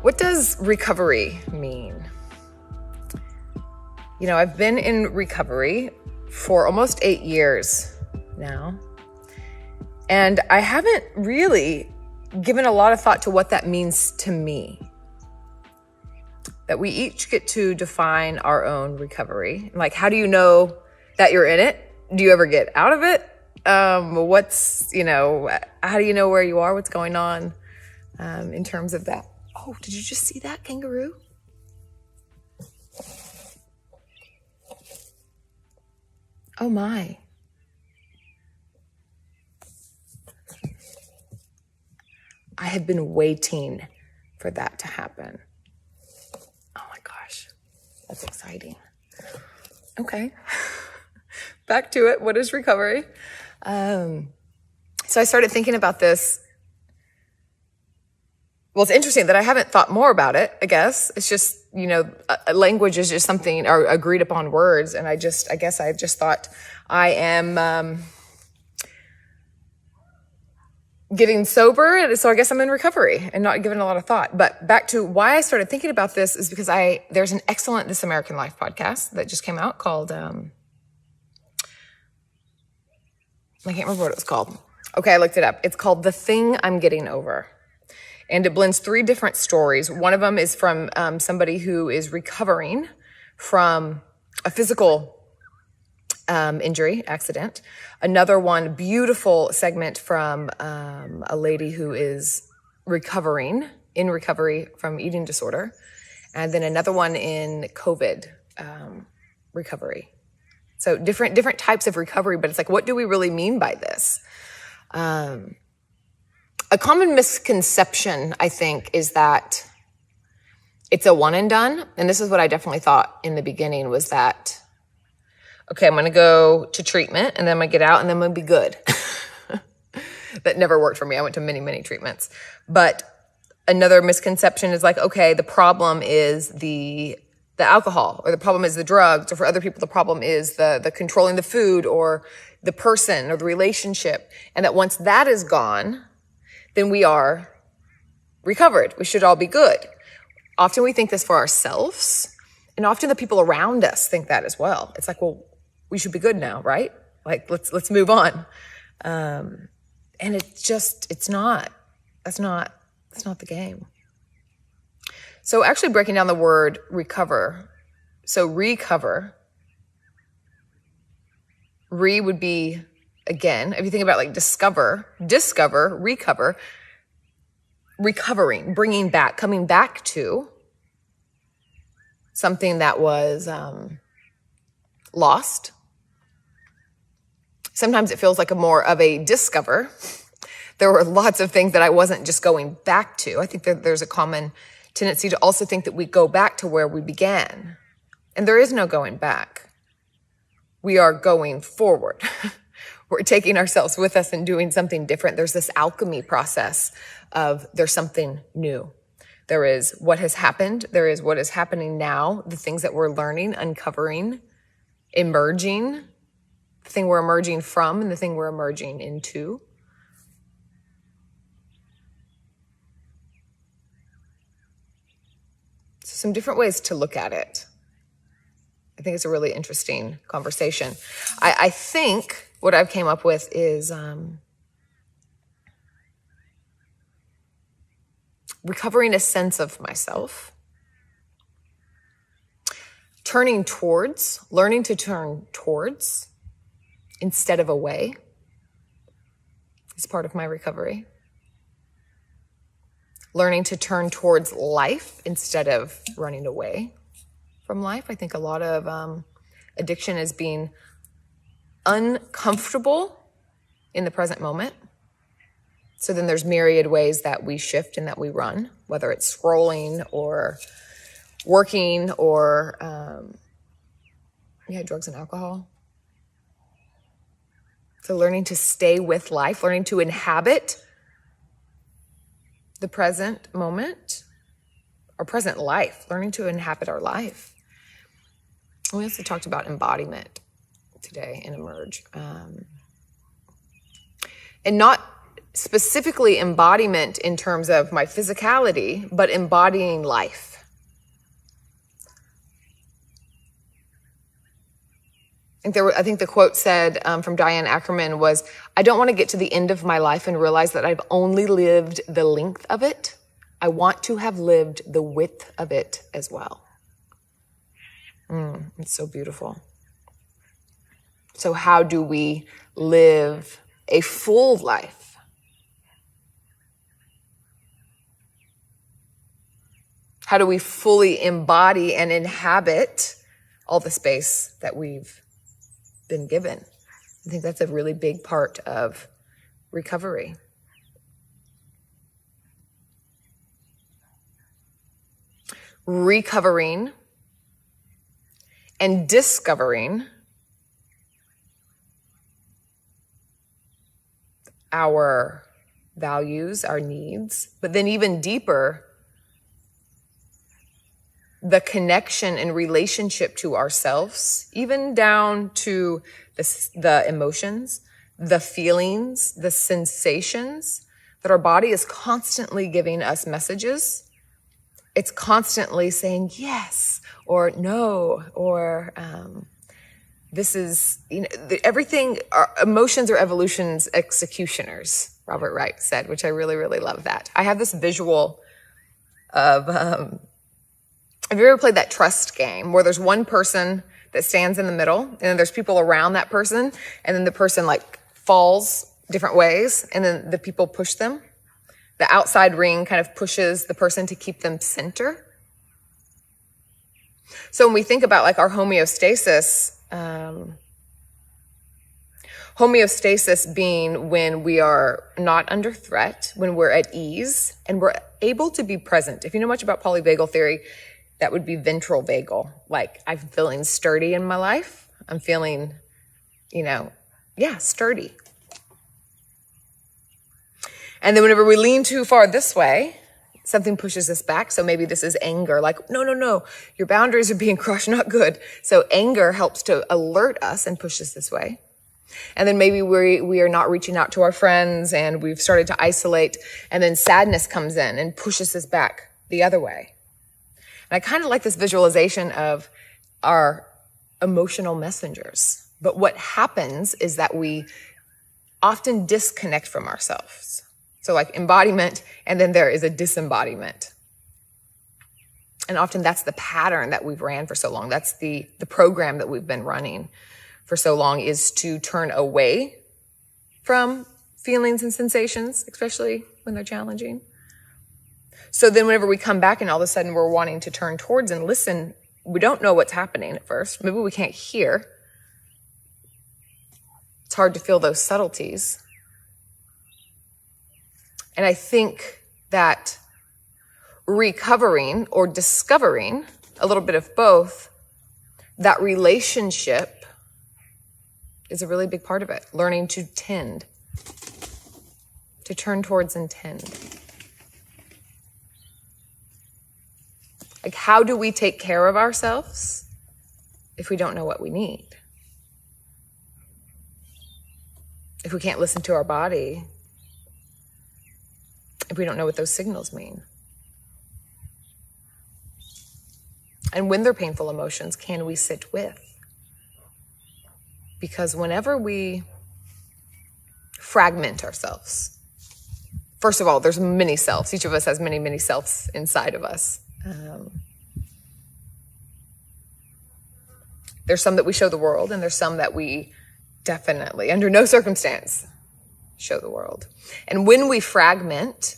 What does recovery mean? You know, I've been in recovery for almost 8 years now, and I haven't really given a lot of thought to what that means to me. That we each get to define our own recovery. Like, how do you know that you're in it? Do you ever get out of it? How do you know where you are? What's going on in terms of that? Oh, did you just see that kangaroo? Oh my. I have been waiting for that to happen. Oh my gosh, that's exciting. Okay, back to it. What is recovery? So I started thinking about this. Well, it's interesting that I haven't thought more about it, I guess. It's just, language is just something, or agreed upon words. And I guess I've just thought I am getting sober. And so I guess I'm in recovery and not giving a lot of thought. But back to why I started thinking about this is because there's an excellent This American Life podcast that just came out called, I can't remember what it was called. Okay, I looked it up. It's called The Thing I'm Getting Over. And it blends 3 different stories. One of them is from somebody who is recovering from a physical injury, accident. Another one, beautiful segment from a lady who is in recovery from eating disorder. And then another one in COVID recovery. So different types of recovery, but it's like, what do we really mean by this? A common misconception, I think, is that it's a one and done. And this is what I definitely thought in the beginning was that, okay, I'm going to go to treatment and then I'm going to get out and then I'm going to be good. That never worked for me. I went to many, many treatments. But another misconception is like, okay, the problem is the alcohol, or the problem is the drugs, or for other people, the problem is the controlling the food or the person or the relationship. And that once that is gone, then we are recovered. We should all be good. Often we think this for ourselves, and often the people around us think that as well. It's like, well, we should be good now, right? Like, let's move on. And it's not. That's not the game. So actually breaking down the word recover. So recover. Would be, again, if you think about like discover, recover, recovering, bringing back, coming back to something that was lost. Sometimes it feels like more of a discover. There were lots of things that I wasn't just going back to. I think that there's a common tendency to also think that we go back to where we began. And there is no going back. We are going forward. We're taking ourselves with us and doing something different. There's this alchemy process of there's something new. There is what has happened. There is what is happening now, the things that we're learning, uncovering, emerging, the thing we're emerging from and the thing we're emerging into. So some different ways to look at it. I think it's a really interesting conversation. I think what I've came up with is recovering a sense of myself, learning to turn towards instead of away is part of my recovery. Learning to turn towards life instead of running away from life. I think a lot of addiction is being uncomfortable in the present moment. So then there's myriad ways that we shift and that we run, whether it's scrolling or working or drugs and alcohol. So learning to stay with life, learning to inhabit the present moment, our present life, learning to inhabit our life. We also talked about embodiment today in Emerge. And not specifically embodiment in terms of my physicality, but embodying life. I think the quote said from Diane Ackerman was, I don't want to get to the end of my life and realize that I've only lived the length of it. I want to have lived the width of it as well. It's so beautiful. So how do we live a full life? How do we fully embody and inhabit all the space that we've been given? I think that's a really big part of recovery. Recovering and discovering our values, our needs, but then even deeper, the connection and relationship to ourselves, even down to the emotions, the feelings, the sensations, that our body is constantly giving us messages. It's constantly saying yes or no, or this is, everything, our emotions are evolution's executioners, Robert Wright said, which I really, really love that. I have this visual of, have you ever played that trust game where there's one person that stands in the middle and then there's people around that person and then the person like falls different ways and then the people push them? The outside ring kind of pushes the person to keep them center. So when we think about like our homeostasis, homeostasis being when we are not under threat, when we're at ease and we're able to be present. If you know much about polyvagal theory, that would be ventral vagal. Like I'm feeling sturdy in my life. I'm feeling, sturdy. And then whenever we lean too far this way, something pushes us back. So maybe this is anger. Like, no, your boundaries are being crushed, not good. So anger helps to alert us and push us this way. And then maybe we are not reaching out to our friends and we've started to isolate. And then sadness comes in and pushes us back the other way. And I kind of like this visualization of our emotional messengers. But what happens is that we often disconnect from ourselves. So like embodiment, and then there is a disembodiment. And often that's the pattern that we've ran for so long. That's the program that we've been running for so long, is to turn away from feelings and sensations, especially when they're challenging. So then whenever we come back and all of a sudden we're wanting to turn towards and listen, we don't know what's happening at first. Maybe we can't hear. It's hard to feel those subtleties. And I think that recovering or discovering, a little bit of both, that relationship is a really big part of it. Learning to tend, to turn towards and tend. Like, how do we take care of ourselves if we don't know what we need? If we can't listen to our body, if we don't know what those signals mean? And when they're painful emotions, can we sit with? Because whenever we fragment ourselves, first of all, there's many selves. Each of us has many, many selves inside of us. There's some that we show the world, and there's some that we definitely, under no circumstance, show the world. And when we fragment,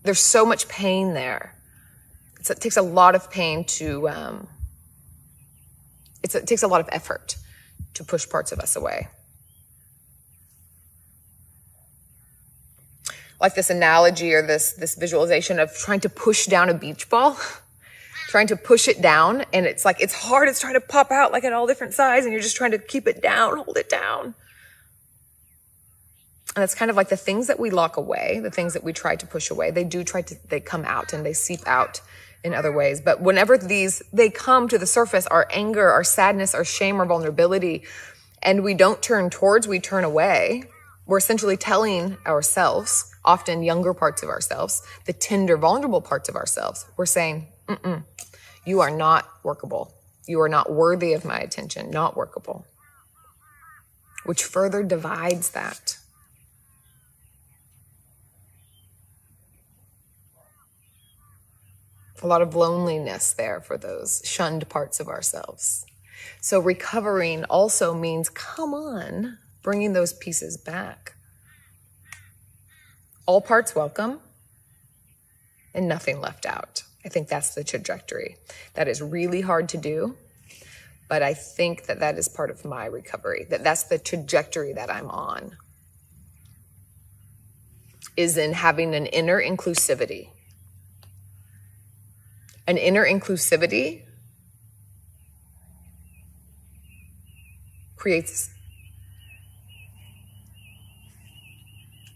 there's so much pain there. It takes a lot of pain to, it takes a lot of effort to push parts of us away. Like this analogy or this visualization of trying to push down a beach ball, trying to push it down, and it's like, it's hard, it's trying to pop out like at all different sides, and you're just trying to keep it down, hold it down. And it's kind of like the things that we lock away, the things that we try to push away, they come out and they seep out in other ways. But whenever they come to the surface, our anger, our sadness, our shame, our vulnerability, and we don't turn towards, we turn away, we're essentially telling ourselves, often younger parts of ourselves, the tender, vulnerable parts of ourselves, we're saying, you are not workable. You are not worthy of my attention, not workable. Which further divides that. A lot of loneliness there for those shunned parts of ourselves. So recovering also means, come on, bringing those pieces back. All parts welcome and nothing left out. I think that's the trajectory. That is really hard to do, but I think that that is part of my recovery, that's the trajectory that I'm on, is in having an inner inclusivity. An inner inclusivity creates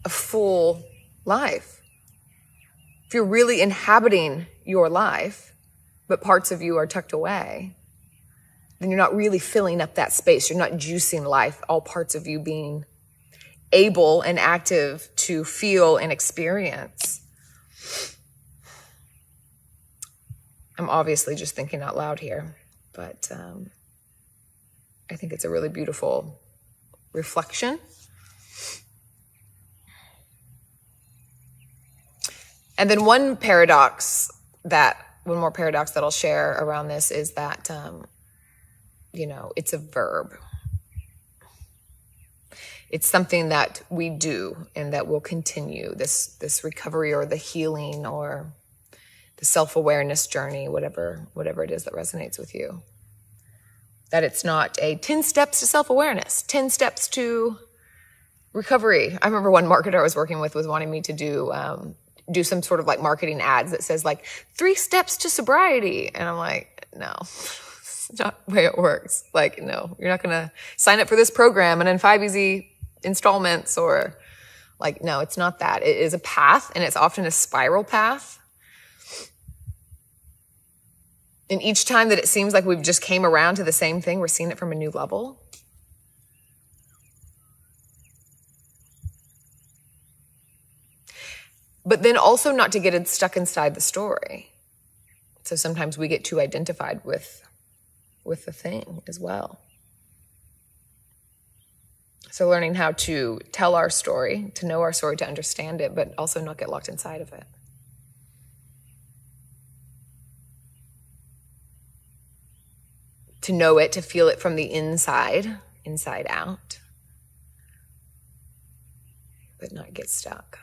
a full life. If you're really inhabiting your life, but parts of you are tucked away, then you're not really filling up that space. You're not juicing life, all parts of you being able and active to feel and experience. I'm obviously just thinking out loud here, but I think it's a really beautiful reflection. And then one more paradox that I'll share around this is that, it's a verb. It's something that we do and that will continue, this recovery or the healing or the self-awareness journey, whatever it is that resonates with you. That it's not a 10 steps to self-awareness, 10 steps to recovery. I remember one marketer I was working with was wanting me to do some sort of like marketing ads that says like 3 steps to sobriety. And I'm like, no, it's not the way it works. Like, no, you're not going to sign up for this program and in 5 easy installments or like, no, it's not that. It is a path, and it's often a spiral path. And each time that it seems like we've just came around to the same thing, we're seeing it from a new level. But then also not to get stuck inside the story. So sometimes we get too identified with the thing as well. So learning how to tell our story, to know our story, to understand it, but also not get locked inside of it. To know it, to feel it from the inside out, but not get stuck.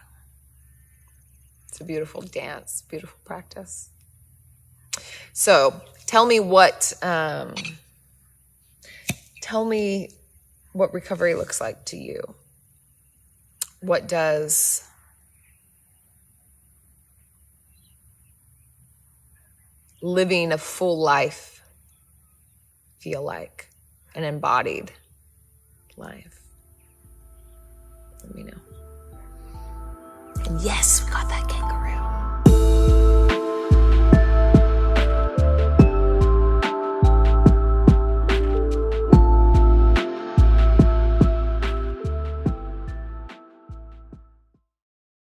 It's a beautiful dance, beautiful practice. So tell me what recovery looks like to you. What does living a full life feel like? An embodied life? Let me know. And yes, we got that